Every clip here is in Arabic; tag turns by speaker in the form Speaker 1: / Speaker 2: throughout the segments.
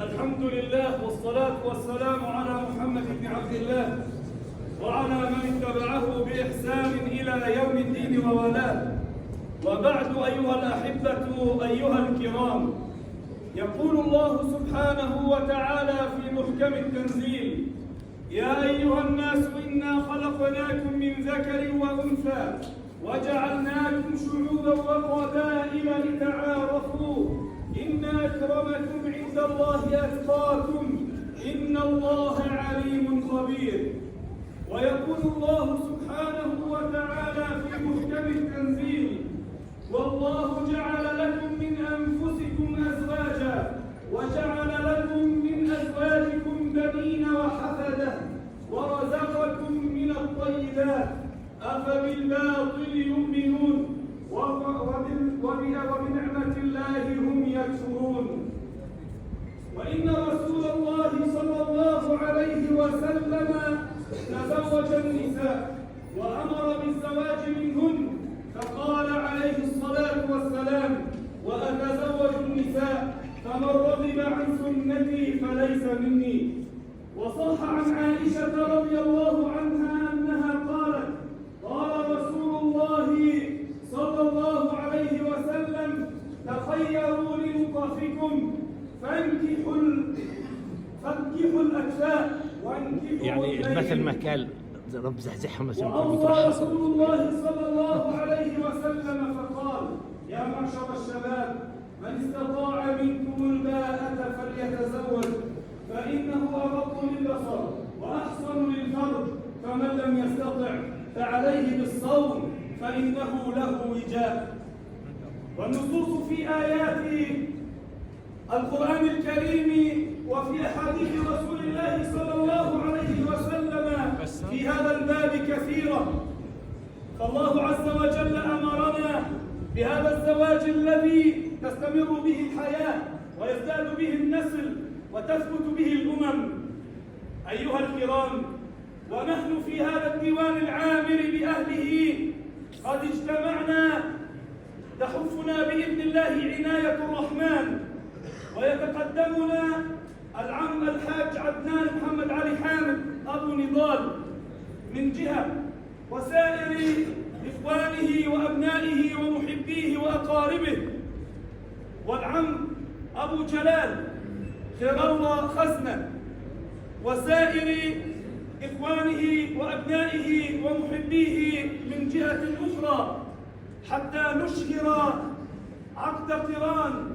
Speaker 1: الحمد لله والصلاة والسلام على محمد بن عبد الله وعلى من اتبعه بإحسان إلى يوم الدين ووالاه. وبعد أيها الأحبة أيها الكرام، يقول الله سبحانه وتعالى في محكم التنزيل: يا أيها الناس إنا خلقناكم من ذكر وأنثى وجعلناكم شعوبا وقبائل لتعارفوا إن أكرمكم عند الله أتقاكم إن الله عليم خبير. ويقول الله سبحانه وتعالى في محكم التنزيل: والله جعل لكم من أنفسكم أزواجا وجعل لكم من أزواجكم بنين وحفدة ورزقكم من الطيبات أفبالباطل يؤمنون وبنعمة الله هم يكفرون. وإن رسول الله صلى الله عليه وسلم تزوج النساء وأمر بالزواج منهن، فقال عليه الصلاة والسلام: وأتزوج النساء فمن رغب عن سنتي فليس مني. وصح عن عائشة رضي الله عنها أنها قالت: قال رسول الله صلى الله عليه وسلم: تخيروا لنطفكم فانكحوا الأكفاء وانكحوا
Speaker 2: يعني مثل ما قال رب زحزحهم
Speaker 1: وأوصى رسول الله صلى الله عليه وسلم فقال: يا معشر الشباب من استطاع منكم الباءة فليتزوج فإنه أغض للبصر وأحسن للفرج، فمن لم يستطع فعليه بالصوم فإنه له وجاء. والنصوص في آيات القرآن الكريم وفي أحاديث رسول الله صلى الله عليه وسلم في هذا الباب كثيرة. فالله عز وجل أمرنا بهذا الزواج الذي تستمر به الحياة ويزداد به النسل وتثبت به الأمم. أيها الكرام، ونحن في هذا الديوان العامر بأهله قد اجتمعنا تحفنا بإذن الله عناية الرحمن، ويتقدمنا العم الحاج عدنان محمد علي حامد أبو نضال من جهة، وسائر إخوانه وأبنائه ومحبيه وأقاربه، والعم أبو جلال خير الله خزنة، وسائر إخوانه وأبنائه ومحبيه من جهة أخرى، حتى نشهر عقد قران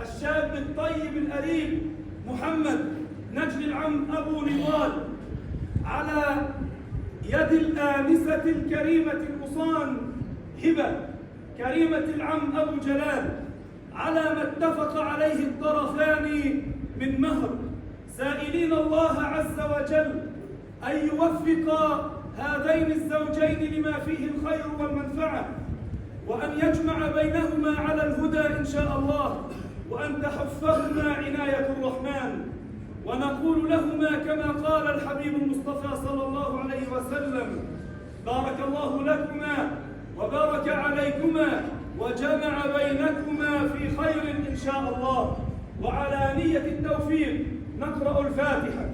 Speaker 1: الشاب الطيب الأليم محمد نجل العم أبو نضال على يد الآنسة الكريمة القصان هبة كريمة العم أبو جلال، على ما اتفق عليه الطرفان من مهر، سائلين الله عز وجل أن يوفق هذين الزوجين لما فيه الخير والمنفعة، وأن يجمع بينهما على الهدى إن شاء الله، وأن تحفهما عناية الرحمن. ونقول لهما كما قال الحبيب المصطفى صلى الله عليه وسلم: بارك الله لكما وبارك عليكما وجمع بينكما في خير إن شاء الله. وعلى نية التوفيق نقرأ الفاتحة.